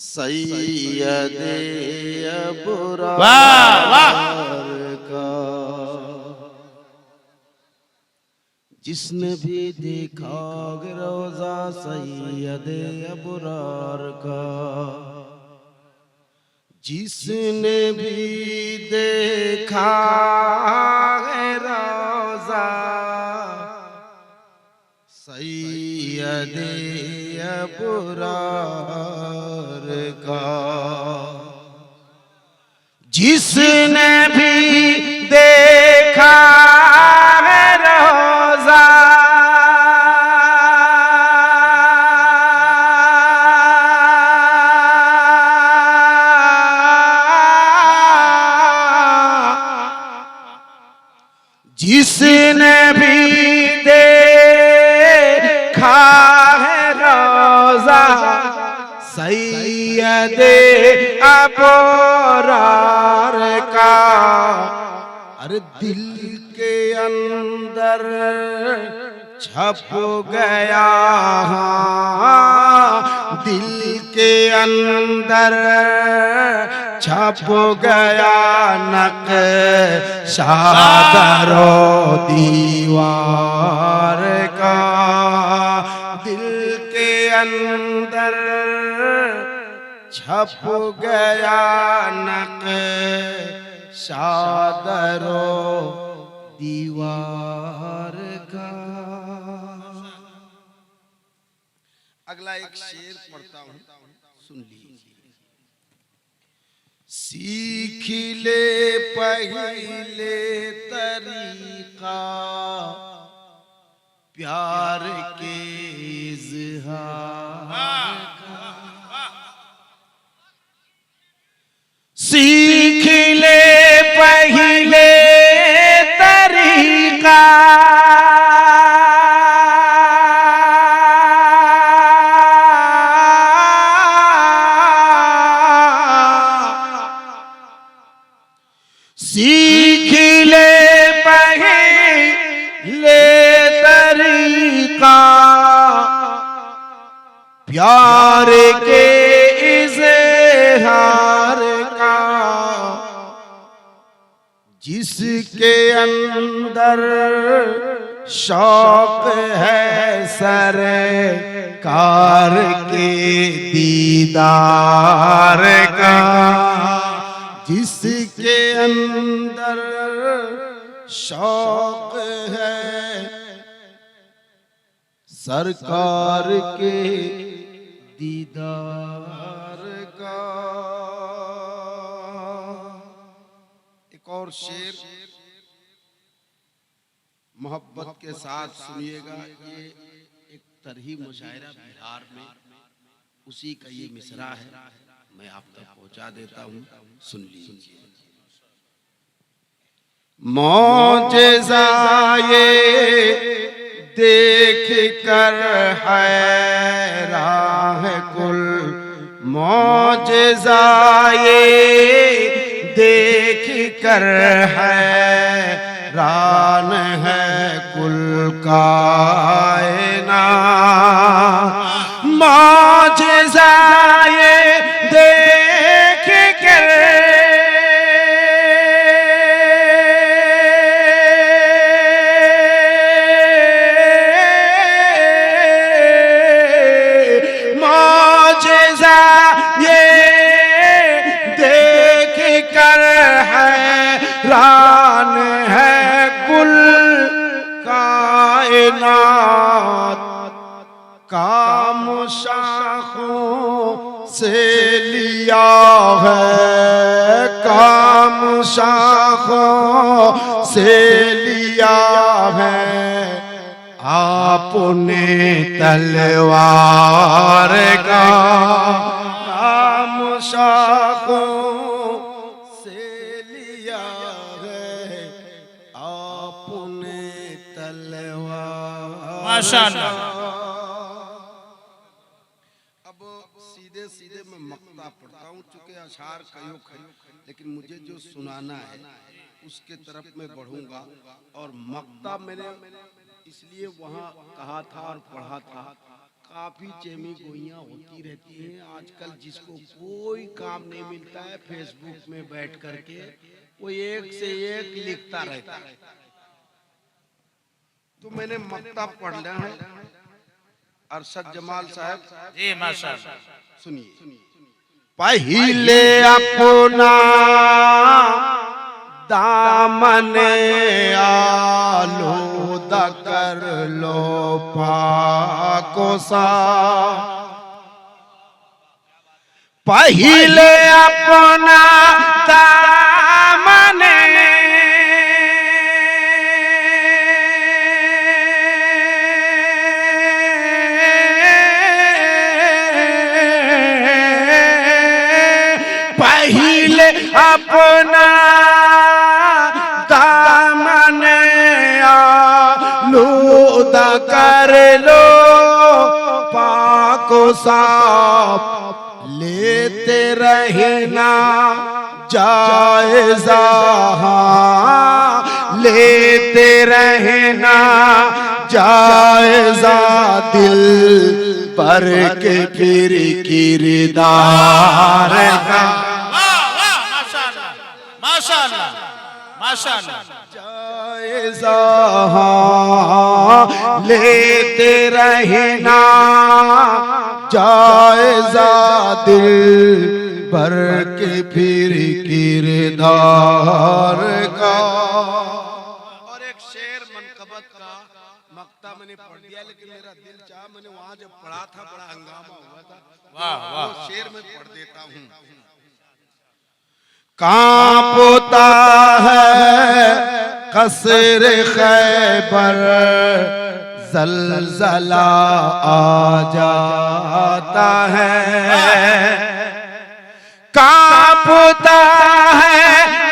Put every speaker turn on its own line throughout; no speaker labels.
सैयदे अबरार का जिसने भी देखा रोजा सैयदे अबरार का, जिसने भी देखा रोजा सैयदे अबरार का, जिसने भी देखा रोजा जिसने भी देखा है रोजा सैयदे अबरार का, अरे दिल के अंदर छप गया, दिल के अंदर छप गया नक्शा दरो दीवार का, दिल के अंदर छप गया नक्शा दरो दीवार का। अगला एक शेर पढ़ता हूं, सुन लीजिए। सीख ले पहले तरीका प्यार के इज़हार का, सीख ले पहले तरीका सीख ले पहले तरीका प्यार के इज़हार का, जिसके अंदर शौक है सरकार के दीदार का, जिसके अंदर शौक है सरकार के दीदार का। एक और शेर मोहब्बत के साथ सुनिएगा। ये एक तरही मुशायरा बिहार में, उसी का ये मिसरा है, मैं आप तक पहुंचा देता हूं, सुन लीजिए। मौजज़ा ये देख कर हैरान है कुल, मौजज़ा ये देख कर हैरान है कुल कायनात, मौजज़ा ये देख कर मौजज़ा ये देख कर हैरान है कुल कायनात, काम शाखों से लिया है, काम शाखों से लिया है आपने तलवार का, काम शाखों से लिया है आपने तलवार।
माशाअल्लाह।
सीधे सीधे मैं मक्ता पढ़ता हूँ, चूंकि अशार कयो है, लेकिन मुझे जो सुनाना है उसके तरफ मैं बढ़ूंगा। और मक्ता मैंने इसलिए वहाँ कहा था और पढ़ा था, काफी चेमी गोइयां होती रहती हैं। आजकल जिसको कोई काम नहीं मिलता है, फेसबुक में बैठ करके वो एक से एक लिखता रहता है। तो मैंने मक्ता पढ़ लिया है अरशद जमाल साहब
जी माशाअल्लाह।
सुनिए। पहिले अपना दामन आलूदा कर लो पाको सा। पहिले अपना दामन पहिले अपना दामन आलूदा कर लो पाको साफ। लेते रहना जायजा, लेते रहना जायजा दिल पर के फिर किरदार का।
माशाअल्लाह माशाअल्लाह।
जायजा लेते रहना जायजा दिल भर के फिर किरदार का। और एक शेर मनकबत का मक्ता मैंने पढ़ दिया, लेकिन मेरा दिल चाहा, मैंने वहां जब पढ़ा था बड़ा हंगामा हुआ था।
वाह वाह।
वो शेर में पढ़ देता हूँ। कांपता है कसर खैबर, जलजला आ जाता है। कांपता है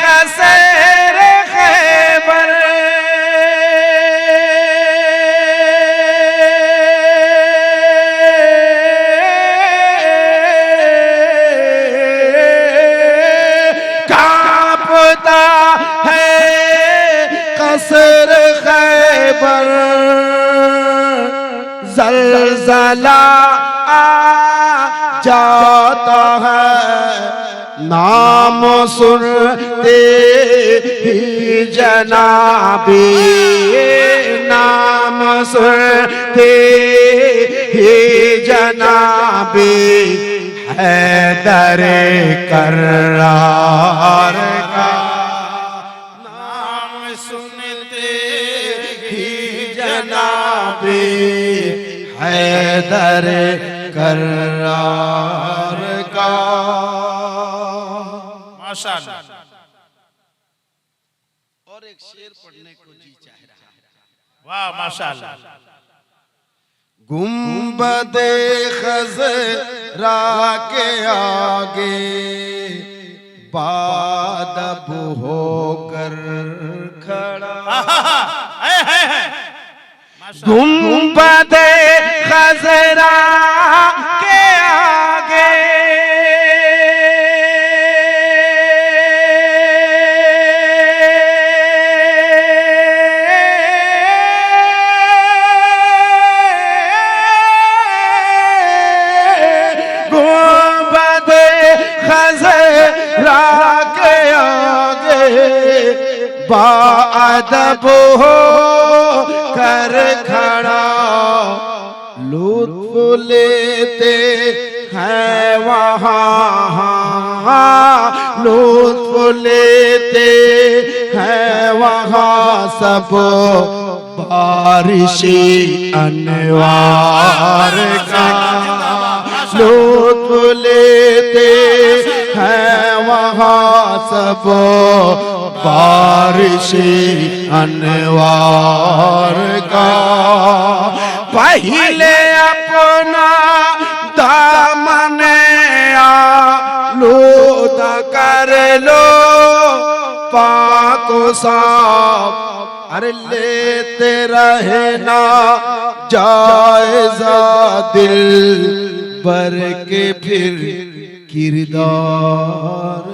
कसर खैबर, कांपता है कसर खैबर, जलजला आ जाता है। नाम सुनते ही जनाबी, नाम सुनते ही जनाबी हैदर कर्रार का। नाम सुनते ही जनाबी हैदर कर्रार का।
माशाअल्लाह।
और एक शेर पढ़ने को जी चाह रहा है।
वाह माशाअल्लाह।
गुंबदे खज़रा के आगे बादब होकर खड़ा। गुंबदे खज़रा के आगे बाअदब हो कर खड़ा। लुत्फ लेते हैं वहाँ, लुत्फ लेते हैं वहाँ सब बारिशी अनवार का। लुत्फ लेते हैं वहाँ सब बारिशी अनवार का। पहिले अपना दामन आलूदा कर लो पाको साफ। अरे लेते रहना जायजा दिल भर के फिर किरदार